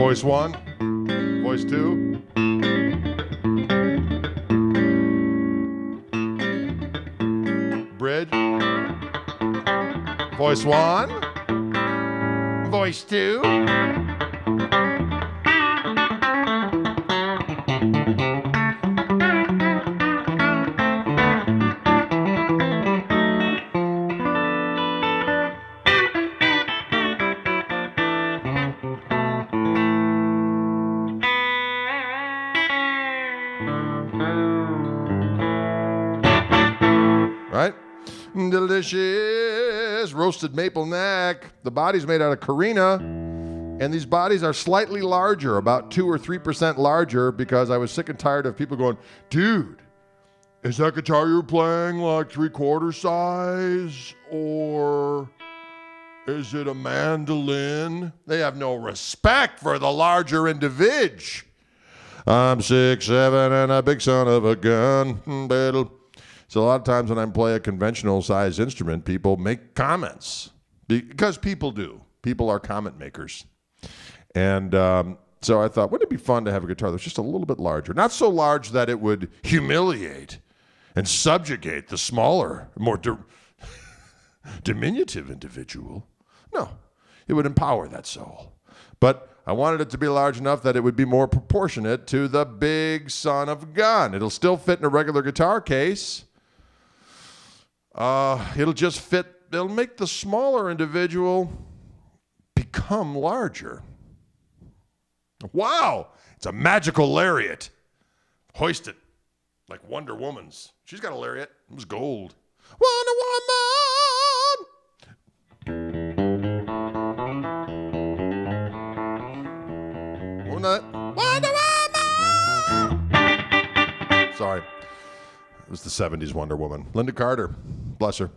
Voice 1. Voice 2. Bridge. Voice 1. Voice 2. Right? Delicious roasted maple neck. The body's made out of carina, and these bodies are slightly larger, about 2 or 3% larger, because I was sick and tired of people going, dude, is that guitar you're playing like 3/4 size, or is it a mandolin? They have no respect for the larger individual. I'm 6'7" and a big son of a gun. So a lot of times when I play a conventional size instrument, people make comments. Because people do. People are comment makers. And so I thought, wouldn't it be fun to have a guitar that's just a little bit larger? Not so large that it would humiliate and subjugate the smaller, more diminutive individual. No, it would empower that soul. But I wanted it to be large enough that it would be more proportionate to the big son of a gun. It'll still fit in a regular guitar case. It'll just fit, it'll make the smaller individual become larger. Wow, it's a magical lariat. Hoist it like Wonder Woman's. She's got a lariat. It was gold. Wonder Woman! Wonder Woman! Sorry. It was the 70s Wonder Woman. Linda Carter. Bless her.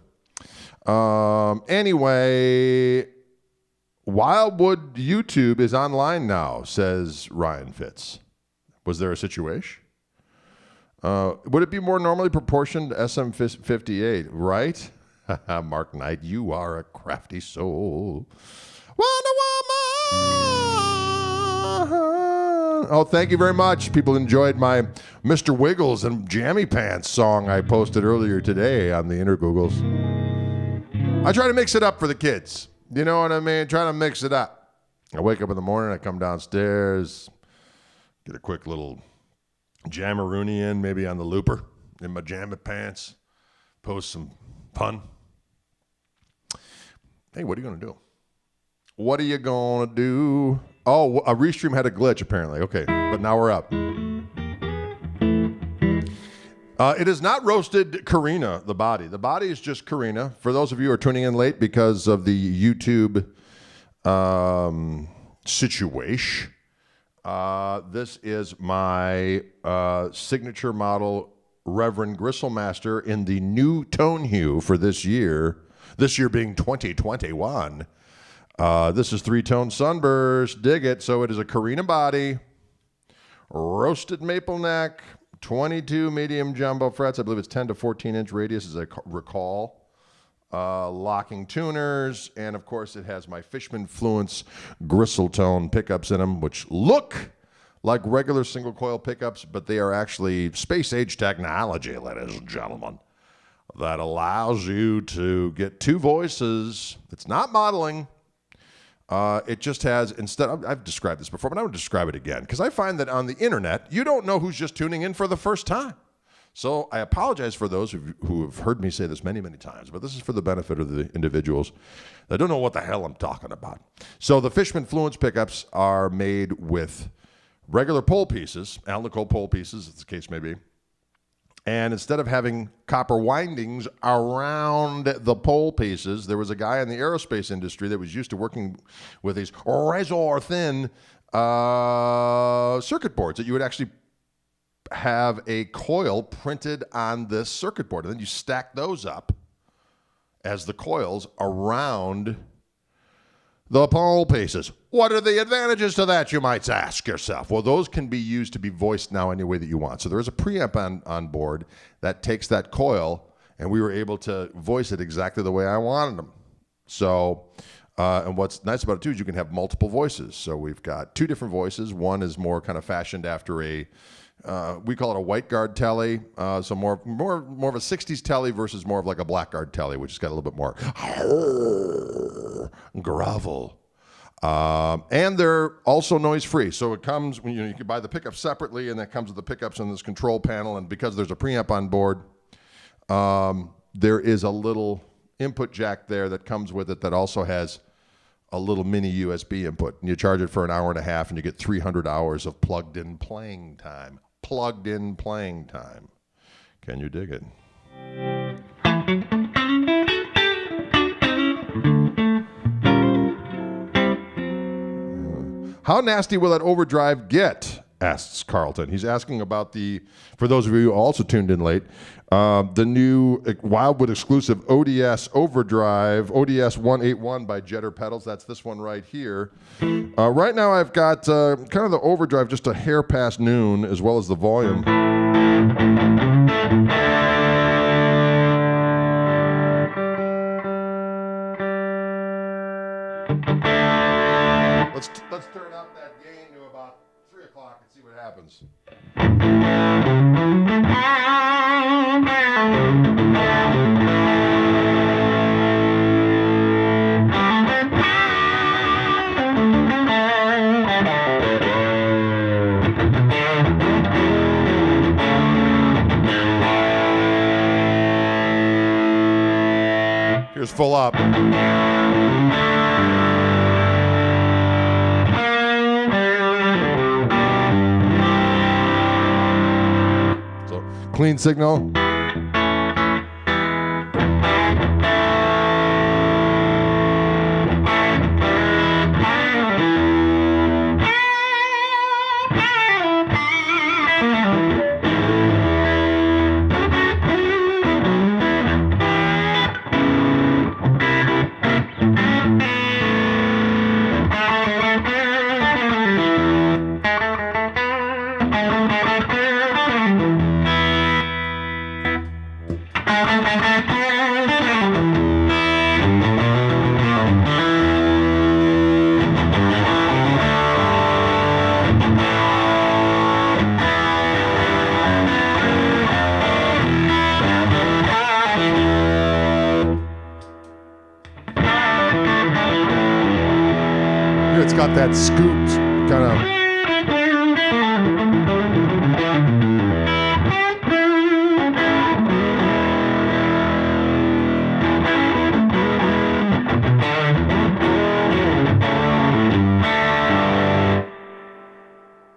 Anyway, Wildwood YouTube is online now, says Ryan Fitz. Was there a situation? Would it be more normally proportioned to SM58, right? Mark Knight, you are a crafty soul. Wonder Woman! Oh, thank you very much. People enjoyed my Mr. Wiggles and Jammy Pants song I posted earlier today on the Intergoogles. I try to mix it up for the kids. You know what I mean? Try to mix it up. I wake up in the morning, I come downstairs, get a quick little jammeroonie in, maybe on the looper, in my jammy pants, post some pun. Hey, what are you going to do? What are you going to do? Oh, a restream had a glitch, apparently. Okay, but now we're up. It is not roasted carina, the body. The body is just carina. For those of you who are tuning in late because of the YouTube situation, this is my signature model Reverend Gristle Master in the new tone hue for this year being 2021. This is 3-tone sunburst. Dig it. So it is a carina body, roasted maple neck, 22 medium jumbo frets. I believe it's 10 to 14 inch radius as I recall. Locking tuners. And of course it has my Fishman Fluence Gristle tone pickups in them, which look like regular single coil pickups, but they are actually space age technology, ladies and gentlemen, that allows you to get two voices. It's not modeling. It just has, I've described this before, but I would describe it again, because I find that on the internet, you don't know who's just tuning in for the first time. So I apologize for those who have heard me say this many, many times, but this is for the benefit of the individuals that don't know what the hell I'm talking about. So the Fishman Fluence pickups are made with regular pole pieces, Alnico pole pieces, as the case may be. And instead of having copper windings around the pole pieces, there was a guy in the aerospace industry that was used to working with these razor-thin circuit boards that you would actually have a coil printed on this circuit board. And then you stack those up as the coils around the pole pieces. What are the advantages to that, you might ask yourself? Well, those can be used to be voiced now any way that you want. So there is a preamp on board that takes that coil, and we were able to voice it exactly the way I wanted them. So And what's nice about it too is you can have multiple voices. So we've got 2 different voices. One is more kind of fashioned after a, we call it a white guard telly. So more of a 60s telly versus more of like a black guard telly, which has got a little bit more gravel. And they're also noise free. So it comes, you can buy the pickups separately, and that comes with the pickups and this control panel. And because there's a preamp on board, there is a little input jack there that comes with it that also has a little mini USB input. And you charge it for an hour and a half, and you get 300 hours of plugged-in playing time. Plugged-in playing time. Can you dig it? How nasty will that overdrive get? Asks Carlton. He's asking about for those of you who also tuned in late, the new Wildwood exclusive ODS Overdrive, ODS 181 by Jetter Pedals. That's this one right here. Right now I've got kind of the overdrive just a hair past noon, as well as the volume. Let's turn up that gain to about 3 o'clock and see what happens. Here's full up. Clean signal. It's got that scooped kind of.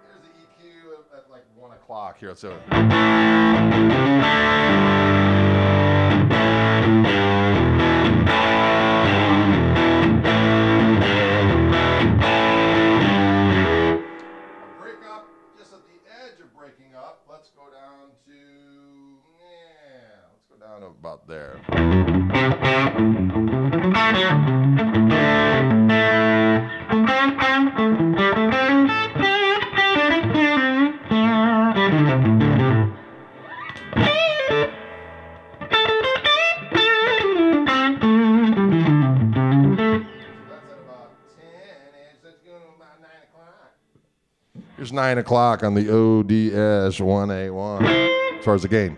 There's the EQ at like 1 o'clock here. So. Let's go down to about there. Here's 9 o'clock on the ODS 181 as far as the gain.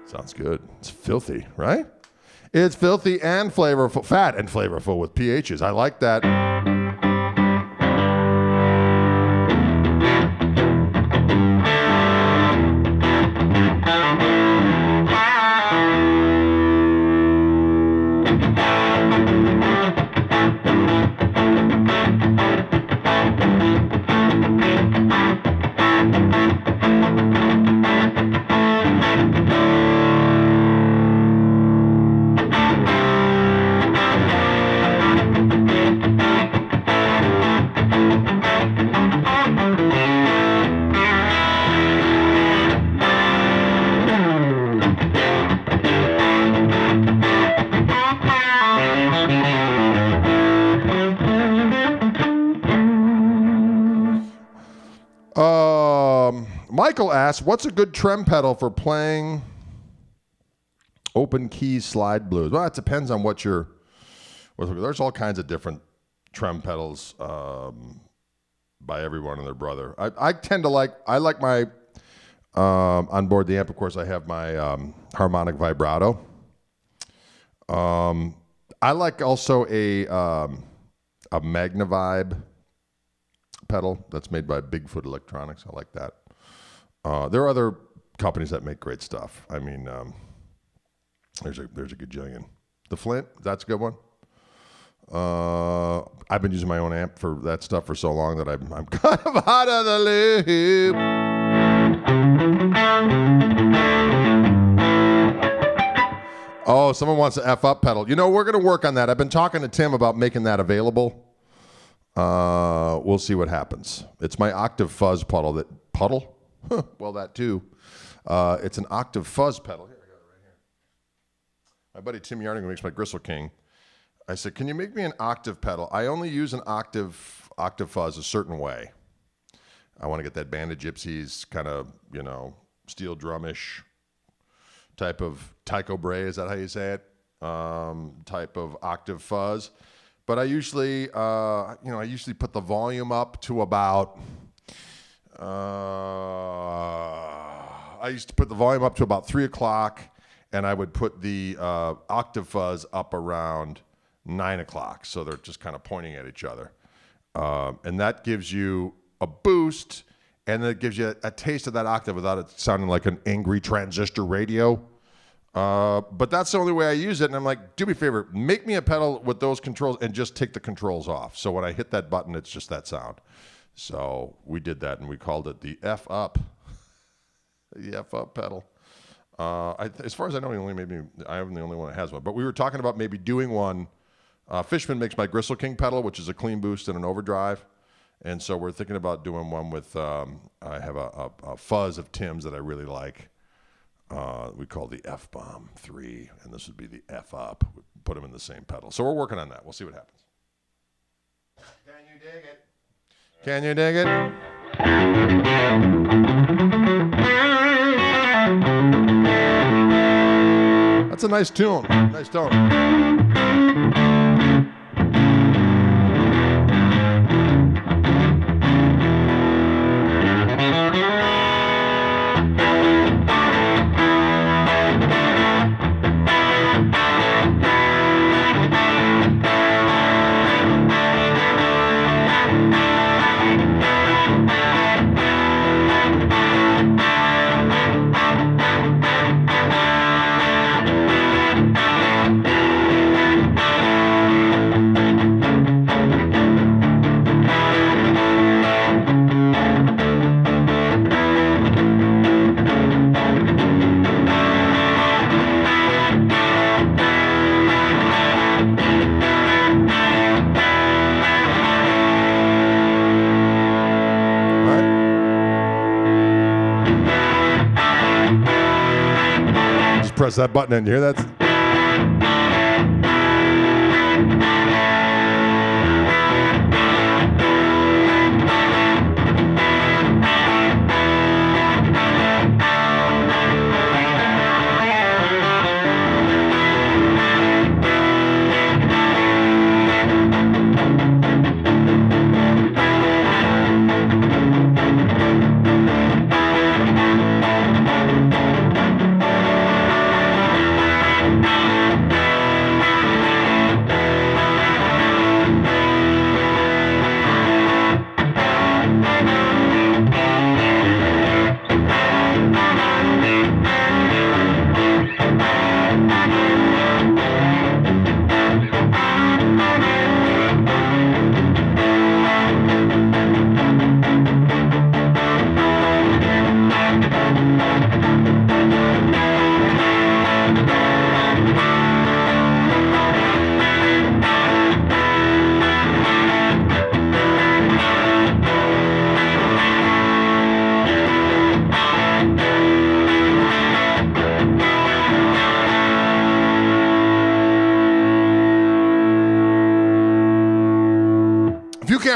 Sounds good. It's filthy, right? It's filthy and flavorful, fat and flavorful with pHs. I like that. Michael asks, what's a good trem pedal for playing open keys slide blues? Well, it depends on what you're... There's all kinds of different trem pedals by everyone and their brother. I tend to like my... on board the amp, of course, I have my harmonic vibrato. I like also a Magnavibe pedal that's made by Bigfoot Electronics. I like that. There are other companies that make great stuff. I mean, there's a gajillion. The Flint, that's a good one. I've been using my own amp for that stuff for so long that I'm kind of out of the loop. Oh, someone wants an F up pedal. You know, we're going to work on that. I've been talking to Tim about making that available. We'll see what happens. It's my octave fuzz pedal. Puddle? Well, that too. It's an octave fuzz pedal. Here, I got it right here. My buddy Tim Yarning, who makes my Gristle King, I said, can you make me an octave pedal? I only use an octave fuzz a certain way. I want to get that Band of Gypsies kind of, you know, steel drumish type of Tycho Brahe, is that how you say it? Type of octave fuzz. But I usually, I usually put the volume up to about, I used to put the volume up to about 3 o'clock, and I would put the octave fuzz up around 9 o'clock. So they're just kind of pointing at each other. And that gives you a boost, and then it gives you a taste of that octave without it sounding like an angry transistor radio. But that's the only way I use it. And I'm like, do me a favor, make me a pedal with those controls and just take the controls off. So when I hit that button, it's just that sound. So we did that, and we called it the F up, the F up pedal. As far as I know, I'm the only one that has one. But we were talking about maybe doing one. Fishman makes my Gristle King pedal, which is a clean boost and an overdrive. And so we're thinking about doing one with, I have a fuzz of Tim's that I really like. We call the F-Bomb 3, and this would be the F-Up. We put them in the same pedal. So we're working on that. We'll see what happens. Can you dig it? Can you dig it? That's a nice tune. Nice tone. Press that button in here. That's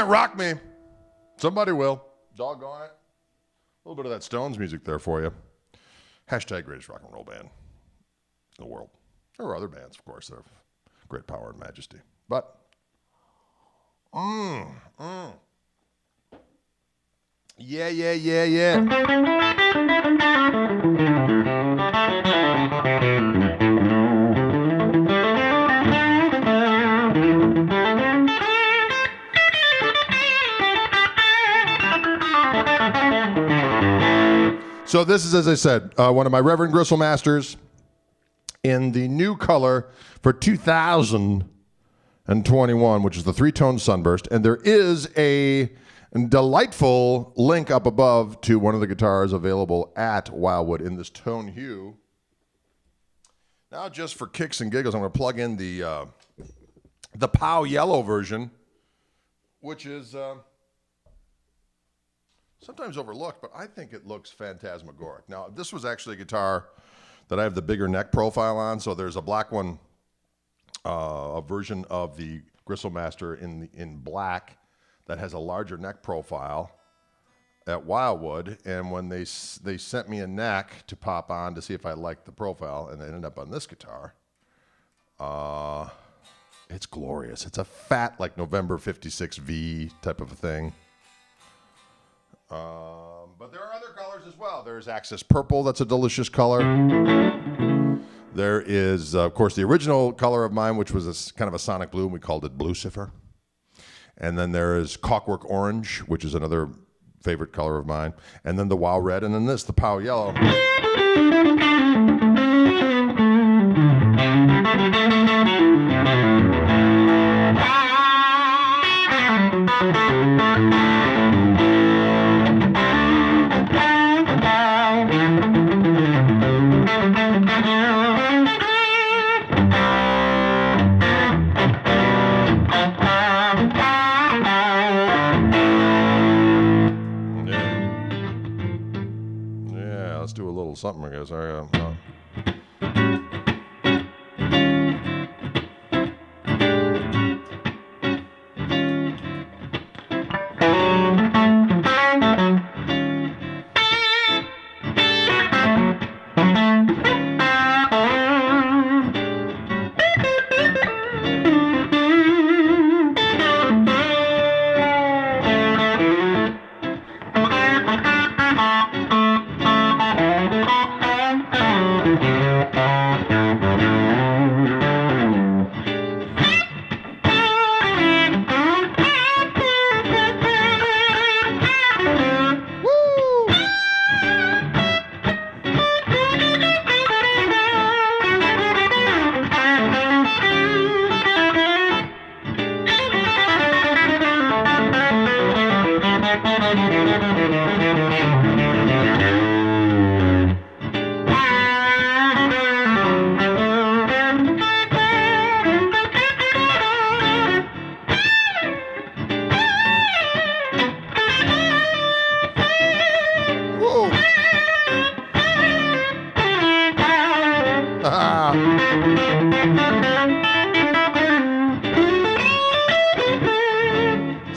can't rock me. Somebody will. Doggone it. little bit of that Stones music there for you. Hashtag greatest rock and roll band in the world. There are other bands, of course, that have great power and majesty. But, yeah. So this is, as I said, one of my Reverend Gristle Masters in the new color for 2021, which is the three-tone Sunburst. And there is a delightful link up above to one of the guitars available at Wildwood in this tone hue. Now, just for kicks and giggles, I'm going to plug in the Pow Yellow version, which is sometimes overlooked, but I think it looks phantasmagoric. Now, this was actually a guitar that I have the bigger neck profile on, so there's a black one, a version of the Gristle Master in black that has a larger neck profile at Wildwood, and when they sent me a neck to pop on to see if I liked the profile, and it ended up on this guitar, it's glorious. It's a fat, like November 56 V type of a thing. But there are other colors as well. There's Axis Purple, that's a delicious color. There is, of course, the original color of mine, which was kind of a sonic blue, and we called it Blucifer. And then there is Clockwork Orange, which is another favorite color of mine. And then the Wow Red, and then this, the Pow Yellow. Something, I guess.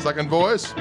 Second voice.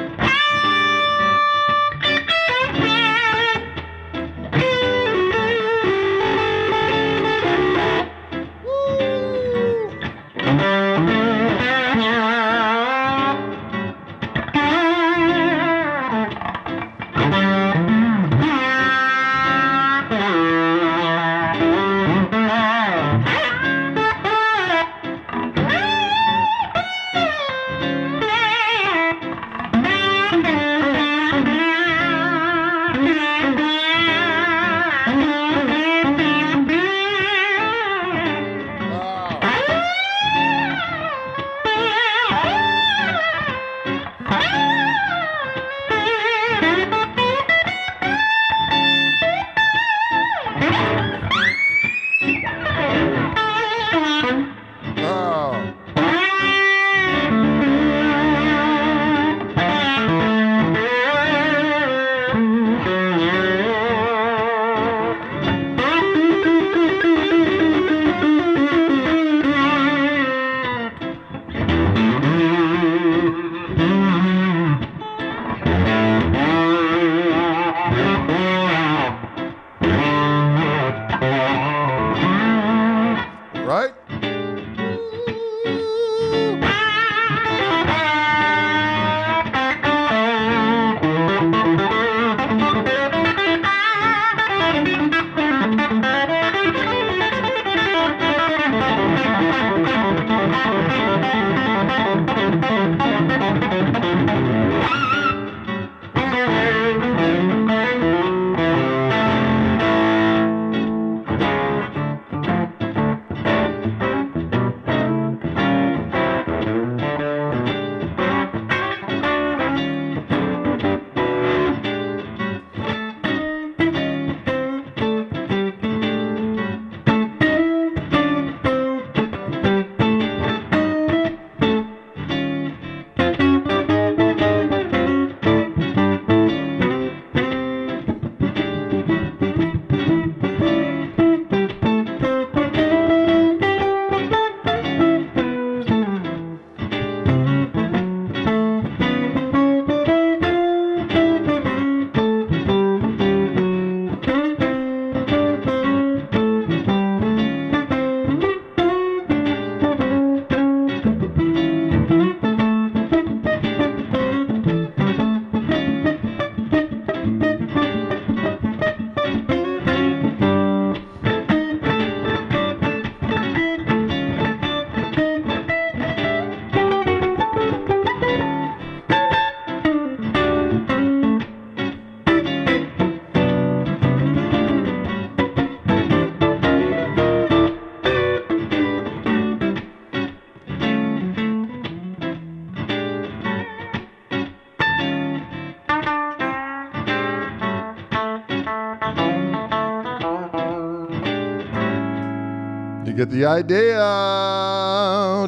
get the idea.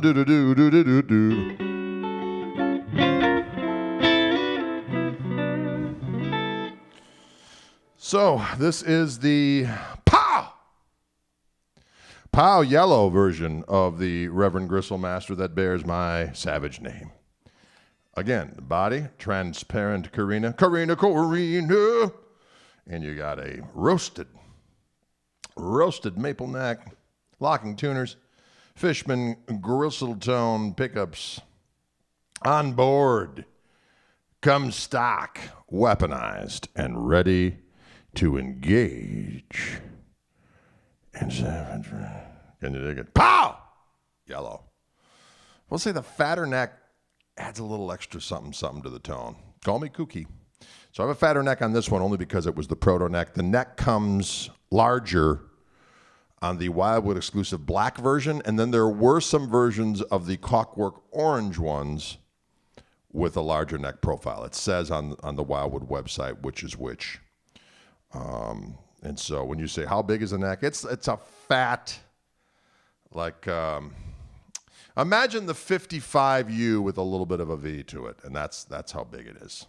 Do-do-do-do-do-do-do. So this is the Pow Yellow version of the Reverend Gristle Master that bears my savage name. Again, the body, transparent Carina. And you got a roasted maple neck, locking tuners, Fishman Gristle tone pickups. On board, come stock, weaponized and ready to engage. And can you dig it? Pow! Yellow. We'll say the fatter neck adds a little extra something to the tone. Call me kooky. So I have a fatter neck on this one only because it was the proto neck. The neck comes larger on the Wildwood exclusive black version, and then there were some versions of the Koch orange ones with a larger neck profile. It says on the Wildwood website which is which. And so when you say how big is the neck, it's a fat, like imagine the 55U with a little bit of a V to it, and that's how big it is.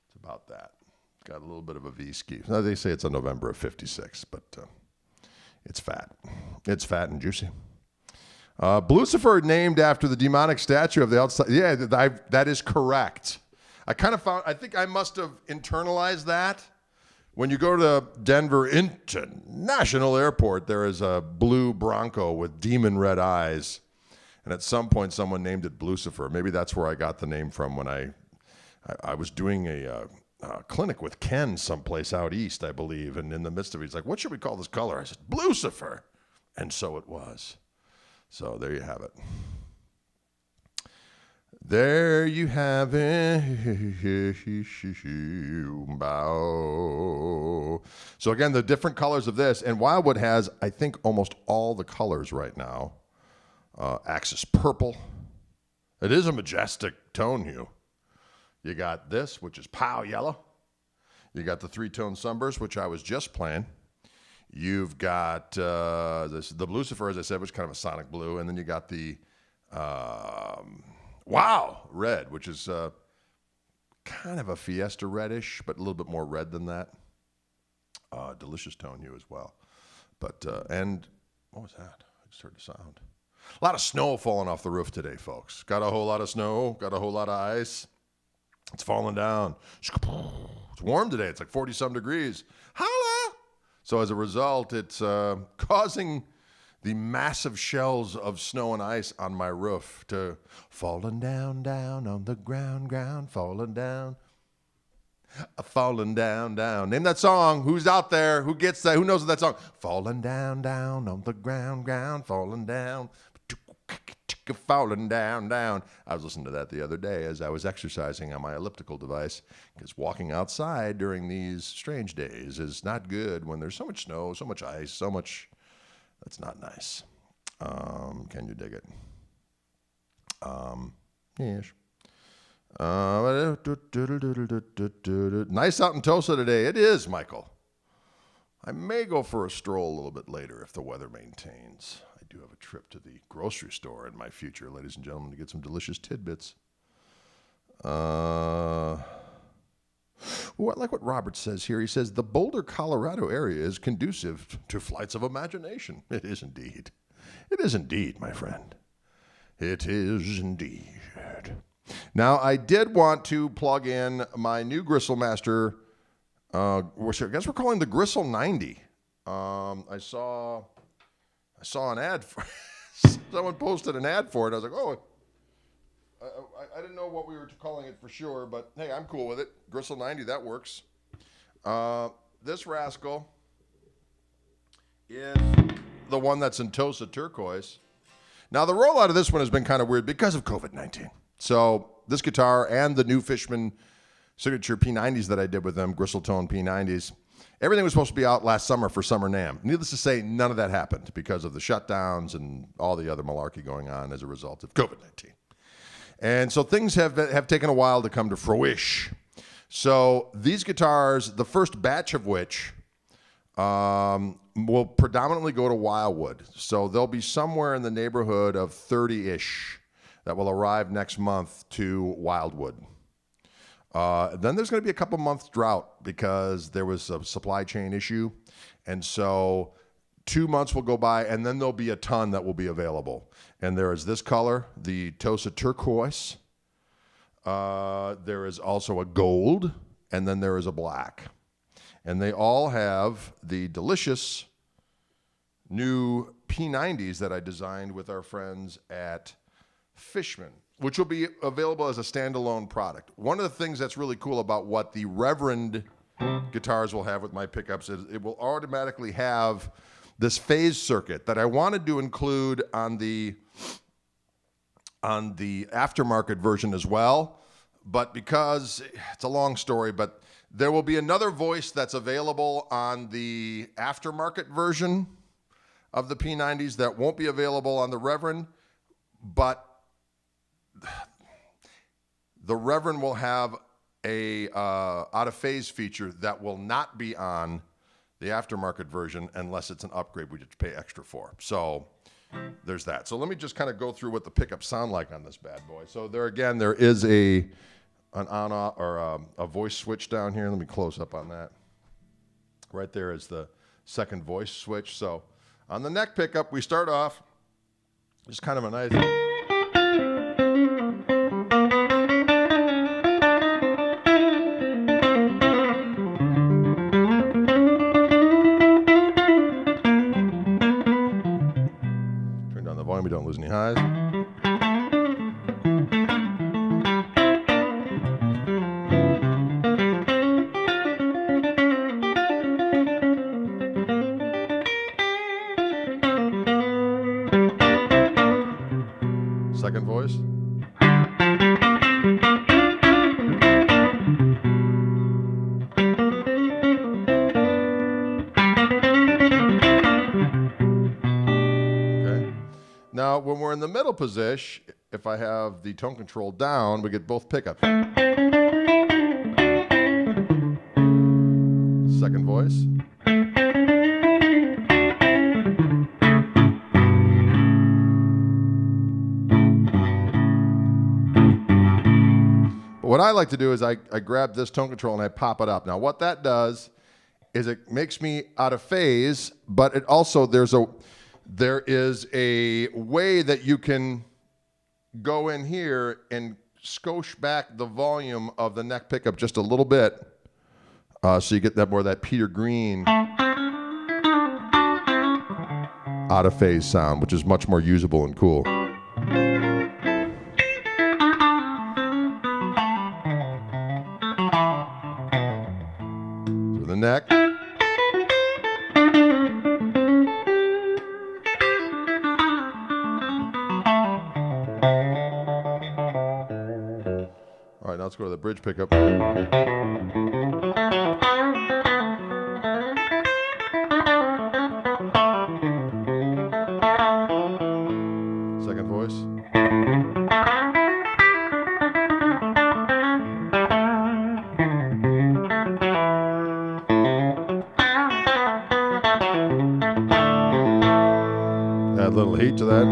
It's about that. It's got a little bit of a V ski. Now they say it's a November of '56, but it's fat. It's fat and juicy. Lucifer named after the demonic statue of the outside. Yeah, that is correct. I think I must have internalized that. When you go to Denver International Airport, there is a blue Bronco with demon red eyes. And at some point, someone named it Lucifer. Maybe that's where I got the name from when I was doing a clinic with Ken someplace out east, I believe. And in the midst of it, he's like, what should we call this color? I said, Lucifer. And so it was. So there you have it. There you have it. So again, the different colors of this, and Wildwood has, I think, almost all the colors right now. Axis purple. It is a majestic tone hue. You got this, which is Pow Yellow. You got the three-tone sunburst, which I was just playing. You've got the Lucifer, as I said, which is kind of a sonic blue, and then you got the Wow red, which is kind of a Fiesta reddish, but a little bit more red than that. Delicious tone hue as well. But and what was that? I just heard the sound. A lot of snow falling off the roof today, folks. Got a whole lot of snow. Got a whole lot of ice. It's falling down. It's warm today. It's like 40-some degrees. Holla! So as a result, it's causing the massive shells of snow and ice on my roof to falling down, down on the ground, falling down. Falling down, down. Name that song. Who's out there? Who gets that? Who knows that song? Falling down, down on the ground, falling down. Falling down, down. I was listening to that the other day as I was exercising on my elliptical device, because walking outside during these strange days is not good when there's so much snow, so much ice, so much. That's not nice. Can you dig it? Yes. Nice out in Tulsa today. It is, Michael. I may go for a stroll a little bit later if the weather maintains. I do have a trip to the grocery store in my future, ladies and gentlemen, to get some delicious tidbits. I like what Robert says here. He says, the Boulder, Colorado area is conducive to flights of imagination. It is indeed. It is indeed, my friend. It is indeed. Now, I did want to plug in my new Gristle Master, I guess we're calling the Gristle 90. I saw an ad for someone posted an ad for it. I was like, oh, I didn't know what we were calling it for sure, but hey, I'm cool with it. Gristle 90, that works. This rascal is the one that's in Tulsa turquoise. Now, the rollout of this one has been kind of weird because of COVID-19. So this guitar and the new Fishman signature P90s that I did with them, Gristle Tone P90s, everything was supposed to be out last summer for Summer NAMM. Needless to say, none of that happened because of the shutdowns and all the other malarkey going on as a result of COVID-19. And so things have taken a while to come to fruition. So these guitars, the first batch of which will predominantly go to Wildwood. So there'll be somewhere in the neighborhood of 30-ish that will arrive next month to Wildwood. Then there's going to be a couple months drought because there was a supply chain issue. And so 2 months will go by, and then there'll be a ton that will be available. And there is this color, the Tosa Turquoise. There is also a gold, and then there is a black. And they all have the delicious new P90s that I designed with our friends at Fishman, which will be available as a standalone product. One of the things that's really cool about what the Reverend guitars will have with my pickups is it will automatically have this phase circuit that I wanted to include on the aftermarket version as well. But because it's a long story, but there will be another voice that's available on the aftermarket version of the P90s that won't be available on the Reverend, but the Reverend will have a out of phase feature that will not be on the aftermarket version unless it's an upgrade we just pay extra for. So there's that. So let me just kind of go through what the pickups sound like on this bad boy. So there again, there is an on-off or a voice switch down here. Let me close up on that. Right there is the second voice switch. So on the neck pickup, we start off just kind of a nice. Turn down the volume, we don't lose any highs. Second voice. Okay. Now, when we're in the middle position, if I have the tone control down, we get both pickups. Second voice. What I like to do is I grab this tone control and I pop it up. Now what that does is it makes me out of phase, but it also there is a way that you can go in here and skosh back the volume of the neck pickup just a little bit, so you get that more of that Peter Green out of phase sound, which is much more usable and cool. The neck. All right, now let's go to the bridge pickup. Second voice. Add a little heat to that.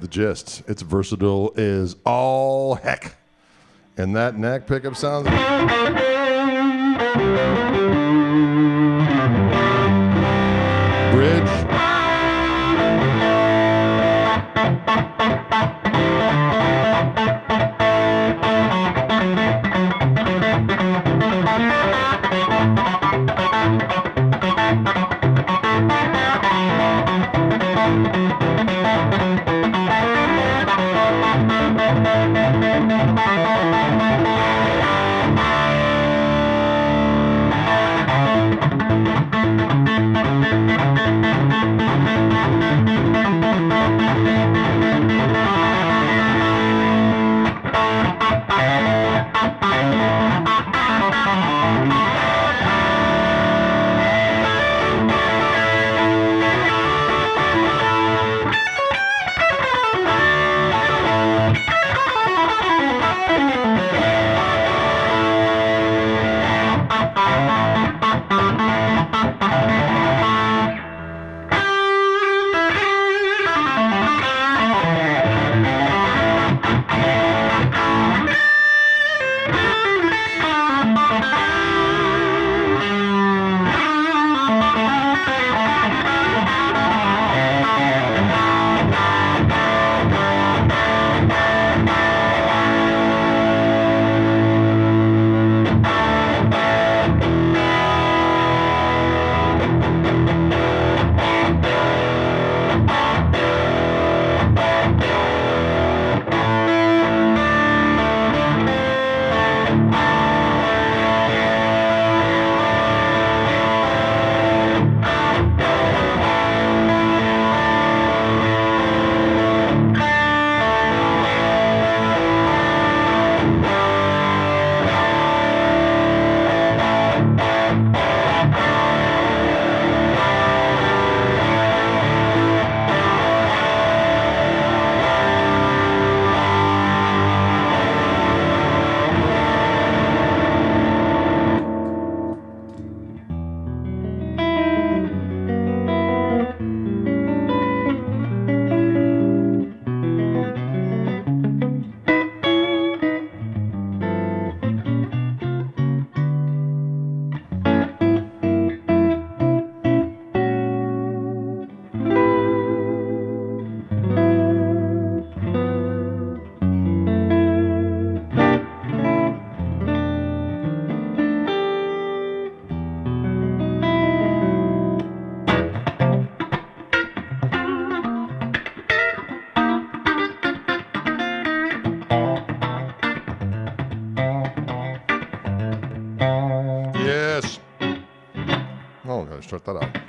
the gist. It's versatile as all heck. And that neck pickup sounds. Bridge. Yes. Oh, gotta start that out.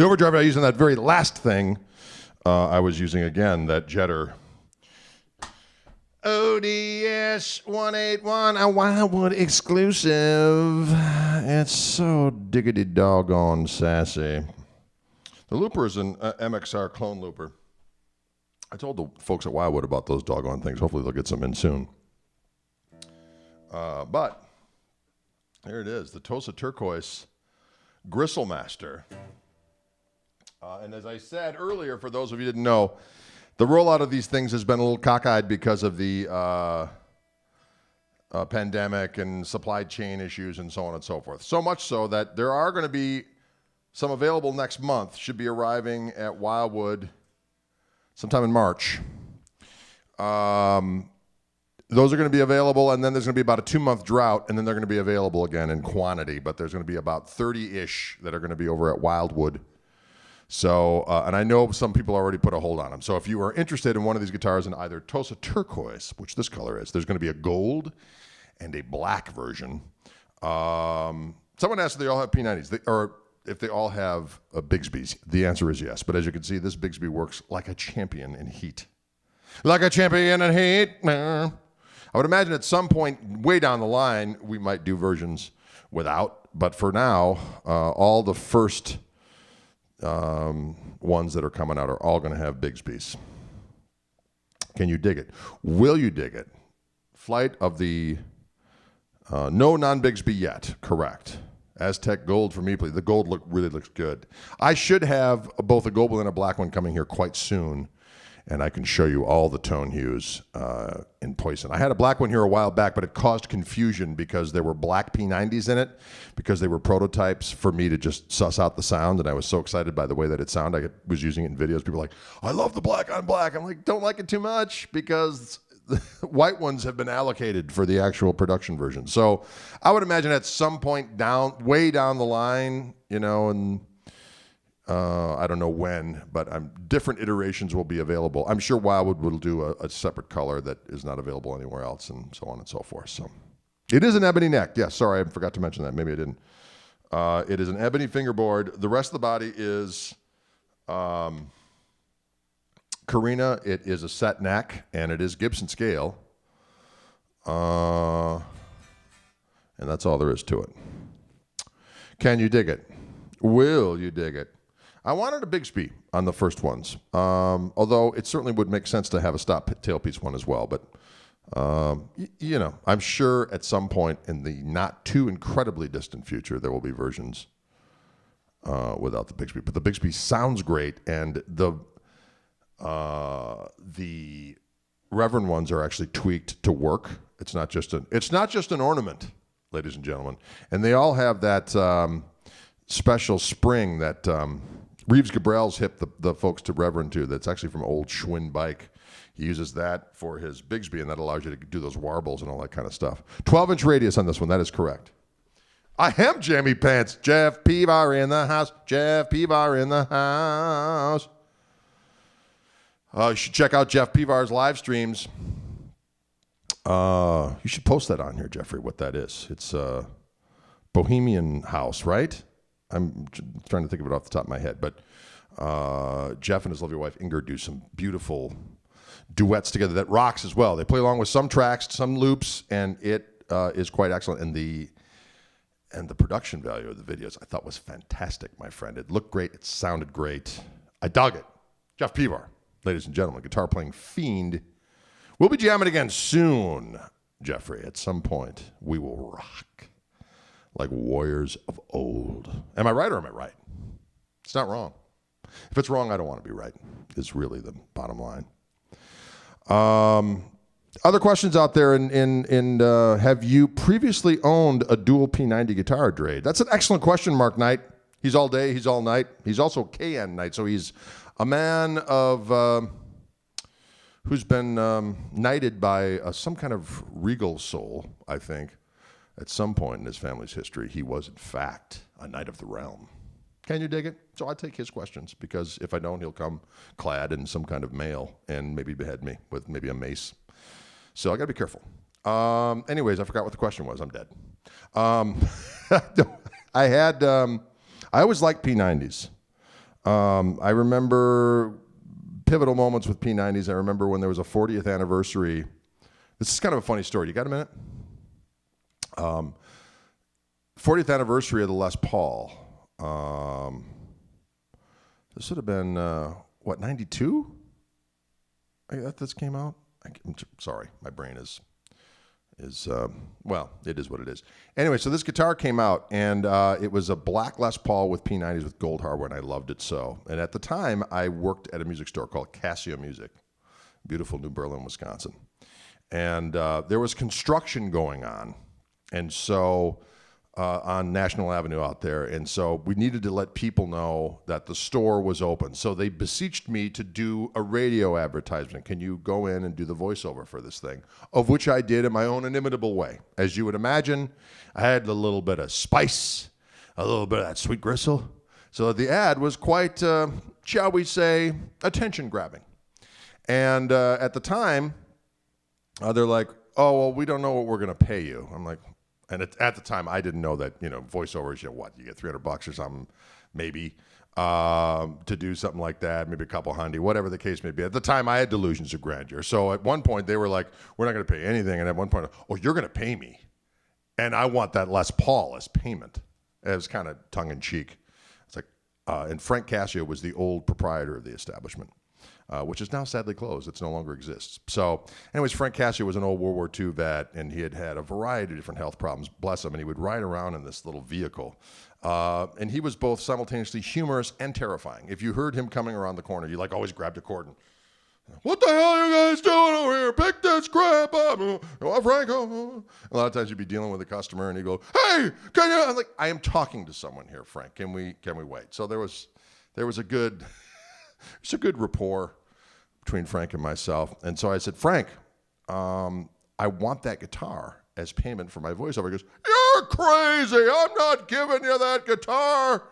The Overdrive I used on that very last thing, I was using again that Jetter ODS 181, a Wildwood exclusive. It's so diggity doggone sassy. The looper is an MXR clone looper. I told the folks at Wildwood about those doggone things. Hopefully they'll get some in soon. But here it is, the Tosa Turquoise Gristle Master. And as I said earlier, for those of you who didn't know, the rollout of these things has been a little cockeyed because of the pandemic and supply chain issues and so on and so forth. So much so that there are going to be some available next month, should be arriving at Wildwood sometime in March. Those are going to be available, and then there's going to be about a 2-month drought, and then they're going to be available again in quantity, but there's going to be about 30-ish that are going to be over at Wildwood. So, and I know some people already put a hold on them. So if you are interested in one of these guitars in either Tosa Turquoise, which this color is, there's going to be a gold and a black version. Someone asked if they all have P90s, or if they all have Bigsby's. The answer is yes. But as you can see, this Bigsby works like a champion in heat. Like a champion in heat. I would imagine at some point way down the line, we might do versions without. But for now, all the first ones that are coming out are all going to have Bigsby's. Can you dig it? Will you dig it? Flight of the no non-Bigsby yet. Correct. Aztec gold for me, please. The gold really looks good. I should have both a gold one and a black one coming here quite soon, and I can show you all the tone hues in Poison. I had a black one here a while back, but it caused confusion because there were black P90s in it, because they were prototypes for me to just suss out the sound, and I was so excited by the way that it sounded. I was using it in videos. People were like, I love the black on black. I'm like, don't like it too much, because the white ones have been allocated for the actual production version. So I would imagine at some point way down the line, and I don't know when, but different iterations will be available. I'm sure Wildwood will do a separate color that is not available anywhere else, and so on and so forth. So it is an ebony neck. Yes, sorry, I forgot to mention that. Maybe I didn't. It is an ebony fingerboard. The rest of the body is Carina. It is a set neck, and it is Gibson scale. And that's all there is to it. Can you dig it? Will you dig it? I wanted a Bigsby on the first ones, although it certainly would make sense to have a stop tailpiece one as well. But, I'm sure at some point in the not too incredibly distant future, there will be versions without the Bigsby. But the Bigsby sounds great, and the Reverend ones are actually tweaked to work. It's not just an ornament, ladies and gentlemen. And they all have that special spring that Reeves Gabrel's hip the folks to Reverend to. That's actually from old Schwinn bike. He uses that for his Bigsby, and that allows you to do those warbles and all that kind of stuff. 12-inch radius on this one. That is correct. I am Jammy Pants. Jeff Pevar in the house. Jeff Pevar in the house. You should check out Jeff Pevar's live streams. You should post that on here, Jeffrey, what that is. It's Bohemian House, right? I'm trying to think of it off the top of my head. But Jeff and his lovely wife, Inger, do some beautiful duets together that rocks as well. They play along with some tracks, some loops, and it is quite excellent. And the production value of the videos I thought was fantastic, my friend. It looked great. It sounded great. I dug it. Jeff Pevar, ladies and gentlemen, guitar playing fiend. We'll be jamming again soon, Jeffrey. At some point, we will rock like warriors of old. Am I right or am I right? It's not wrong. If it's wrong, I don't want to be right, is really the bottom line. Other questions out there, have you previously owned a dual P90 guitar, Dre? That's an excellent question, Mark Knight. He's all day, he's all night. He's also KN Knight, so he's a man of who's been knighted by some kind of regal soul, I think. At some point in his family's history, he was, in fact, a knight of the realm. Can you dig it? So I take his questions, because if I don't, he'll come clad in some kind of mail and maybe behead me with maybe a mace. So I got to be careful. Anyways, I forgot what the question was. I'm dead. I always liked P90s. I remember pivotal moments with P90s. I remember when there was a 40th anniversary. This is kind of a funny story. You got a minute? 40th anniversary of the Les Paul. This would have been, 92? This came out? I'm sorry, my brain is well, it is what it is. Anyway, so this guitar came out, and it was a black Les Paul with P90s with gold hardware, and I loved it so. And at the time, I worked at a music store called Casio Music, beautiful New Berlin, Wisconsin. And there was construction going on, and so on National Avenue out there, and so we needed to let people know that the store was open. So they beseeched me to do a radio advertisement. Can you go in and do the voiceover for this thing? Of which I did in my own inimitable way. As you would imagine, I had a little bit of spice, a little bit of that sweet Gristle. So the ad was quite, shall we say, attention-grabbing. And at the time, they're like, oh, well, we don't know what we're going to pay you. I'm like, and at the time, I didn't know that, voiceovers, you get $300 or something, maybe, to do something like that, maybe a couple $100, whatever the case may be. At the time, I had delusions of grandeur. So at one point, they were like, we're not going to pay anything. And at one point, oh, you're going to pay me. And I want that Les Paul as payment. It was kind of tongue-in-cheek. It's like, and Frank Casio was the old proprietor of the establishment. Which is now sadly closed. It no longer exists. So anyways, Frank Casio was an old World War II vet, and he had had a variety of different health problems, bless him, and he would ride around in this little vehicle. And he was both simultaneously humorous and terrifying. If you heard him coming around the corner, you always grabbed a cord and, what the hell are you guys doing over here? Pick this crap up. Frank, a lot of times you'd be dealing with a customer, and he'd go, hey, can you? I'm like, I am talking to someone here, Frank. Can we wait? So there was a good, it's a good rapport between Frank and myself. And so I said, Frank, I want that guitar as payment for my voiceover. He goes, you're crazy. I'm not giving you that guitar.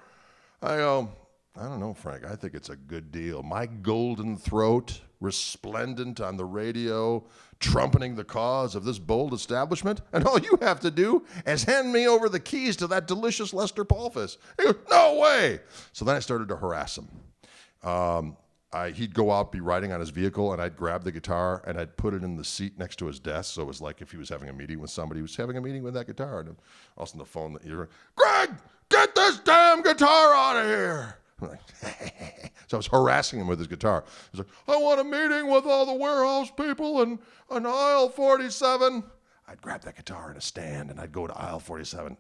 I go, I don't know, Frank. I think it's a good deal. My golden throat, resplendent on the radio, trumpeting the cause of this bold establishment. And all you have to do is hand me over the keys to that delicious Lester Paul fizz. He goes, no way. So then I started to harass him. He'd go out, be riding on his vehicle, and I'd grab the guitar and I'd put it in the seat next to his desk. So it was like if he was having a meeting with somebody, he was having a meeting with that guitar. And all of a sudden the phone, Greg, get this damn guitar out of here. I'm like, so I was harassing him with his guitar. He's like, I want a meeting with all the warehouse people in aisle 47. I'd grab that guitar in a stand and I'd go to aisle 47,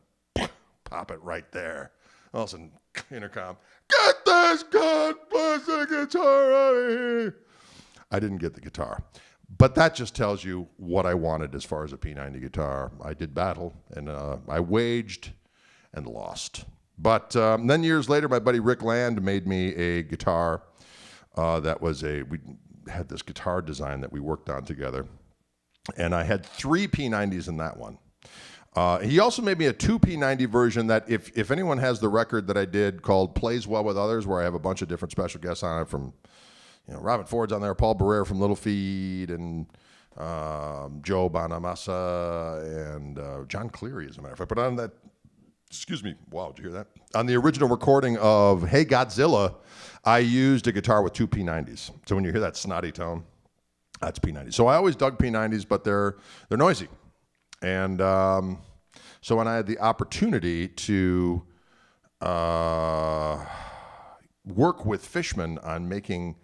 pop it right there. All of a sudden, intercom, get this God-blessed guitar out of here. I didn't get the guitar. But that just tells you what I wanted as far as a P90 guitar. I did battle, and I waged and lost. But then years later, my buddy Rick Land made me a guitar we had this guitar design that we worked on together. And I had 3 P90s in that one. He also made me a 2 P90 version that if anyone has the record that I did called Plays Well With Others, where I have a bunch of different special guests on it from, Robin Ford's on there, Paul Barrere from Little Feed, and Joe Bonamassa, and John Cleary, as a matter of fact. But on that, wow, did you hear that? On the original recording of Hey Godzilla, I used a guitar with 2 P90s. So when you hear that snotty tone, that's P90s. So I always dug P90s, but they're noisy. And so when I had the opportunity to work with Fishman on making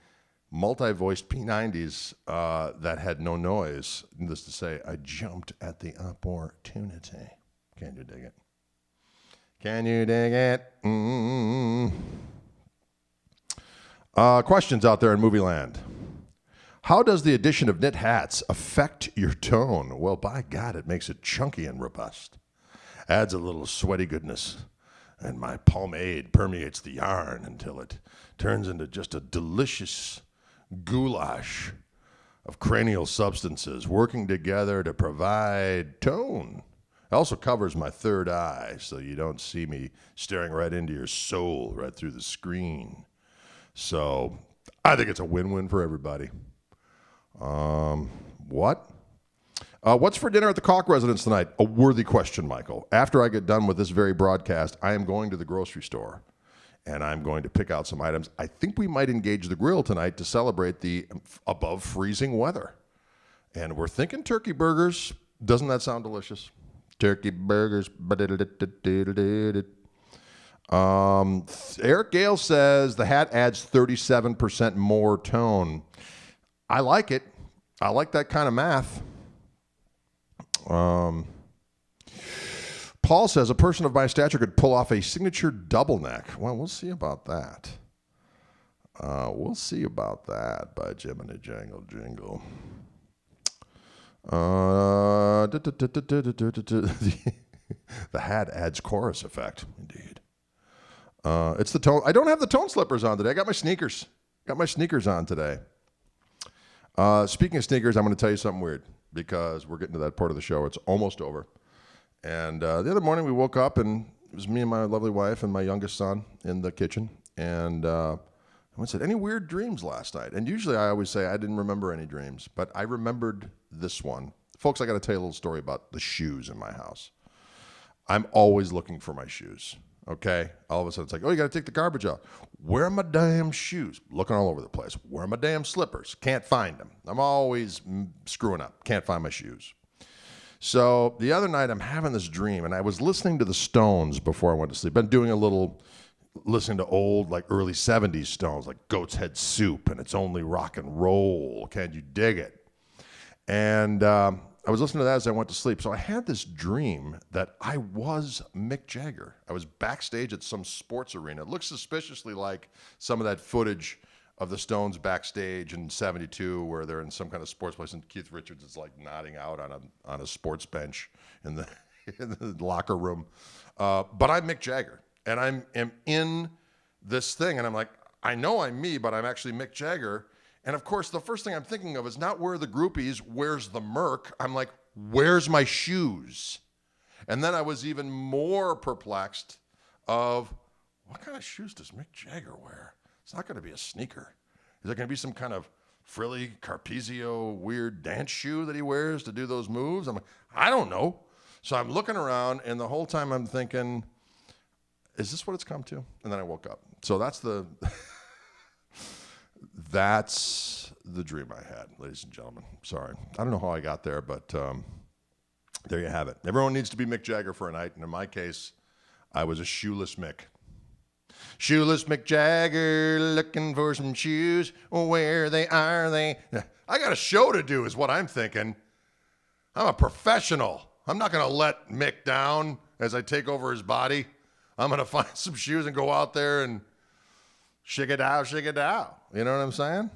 multi-voiced P90s that had no noise, needless to say, I jumped at the opportunity. Can you dig it? Can you dig it? Questions out there in movie land. How does the addition of knit hats affect your tone? Well, by God, it makes it chunky and robust. Adds a little sweaty goodness. And my pomade permeates the yarn until it turns into just a delicious goulash of cranial substances working together to provide tone. It also covers my third eye so you don't see me staring right into your soul right through the screen. So I think it's a win-win for everybody. What's for dinner at the Koch residence tonight? A worthy question, Michael. After I get done with this very broadcast, I am going to the grocery store, and I'm going to pick out some items. I think we might engage the grill tonight to celebrate the above freezing weather. And we're thinking turkey burgers. Doesn't that sound delicious? Turkey burgers. Eric Gale says the hat adds 37% more tone. I like it. I like that kind of math. Paul says a person of my stature could pull off a signature double neck. Well, we'll see about that. We'll see about that by Jiminy Jangle Jingle. The hat adds chorus effect, indeed. It's the tone. I don't have the tone slippers on today. I got my sneakers. Got my sneakers on today. Speaking of sneakers, I'm going to tell you something weird because we're getting to that part of the show. It's almost over. And the other morning we woke up and it was me and my lovely wife and my youngest son in the kitchen. And I said, any weird dreams last night? And usually I always say I didn't remember any dreams, but I remembered this one. Folks, I got to tell you a little story about the shoes in my house. I'm always looking for my shoes. Okay? All of a sudden it's like, oh, you got to take the garbage out. Where are my damn shoes? Looking all over the place. Where are my damn slippers? Can't find them. I'm always screwing up. Can't find my shoes. So the other night I'm having this dream, and I was listening to the Stones before I went to sleep. Been doing a little listening to old, like early 70s Stones, like Goat's Head Soup, and It's Only Rock and Roll. Can you dig it? And I was listening to that as I went to sleep. So I had this dream that I was Mick Jagger. I was backstage at some sports arena. It looks suspiciously like some of that footage of the Stones backstage in 72 where they're in some kind of sports place and Keith Richards is like nodding out on a sports bench in the locker room. But I'm Mick Jagger and am in this thing and I'm like, I know I'm me, but I'm actually Mick Jagger. And of course, the first thing I'm thinking of is not where are the groupies, where's the Merc? I'm like, where's my shoes? And then I was even more perplexed of what kind of shoes does Mick Jagger wear? It's not going to be a sneaker. Is it going to be some kind of frilly Carpizio weird dance shoe that he wears to do those moves? I'm like, I don't know. So I'm looking around, and the whole time I'm thinking, is this what it's come to? And then I woke up. So that's the that's the dream I had, ladies and gentlemen. Sorry. I don't know how I got there, but there you have it. Everyone needs to be Mick Jagger for a night, and in my case, I was a shoeless Mick. Shoeless Mick Jagger looking for some shoes. Where they are they? I got a show to do is what I'm thinking. I'm a professional. I'm not going to let Mick down as I take over his body. I'm going to find some shoes and go out there and shake it out, shake it out. You know what I'm saying?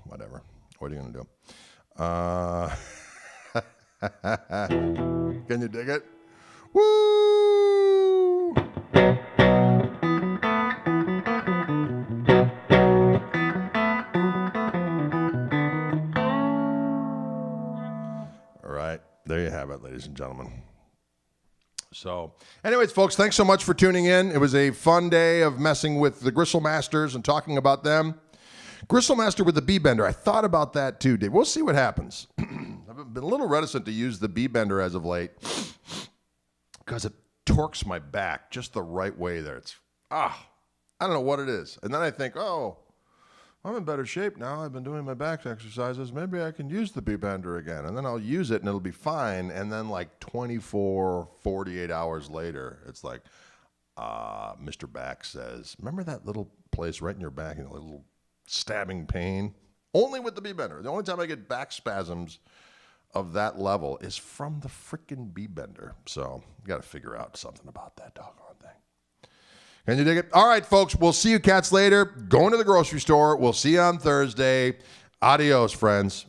Whatever. What are you going to do? Can you dig it? Woo! There you have it, ladies and gentlemen. So, anyways, folks, thanks so much for tuning in. It was a fun day of messing with the Gristle Masters and talking about them. Gristle Master with the B-Bender. I thought about that too, Dave. We'll see what happens. I've been a little reticent to use the B-Bender as of late because it torques my back just the right way there. It's, I don't know what it is. And then I think, I'm in better shape now. I've been doing my back exercises. Maybe I can use the B-Bender again. And then I'll use it and it'll be fine. And then like 24, 48 hours later, it's like, Mr. Back says, remember that little place right in your back, a little stabbing pain? Only with the B-Bender. The only time I get back spasms of that level is from the freaking B-Bender. So you got to figure out something about that doggone thing. Can you dig it? All right, folks. We'll see you cats later. Going to the grocery store. We'll see you on Thursday. Adios, friends.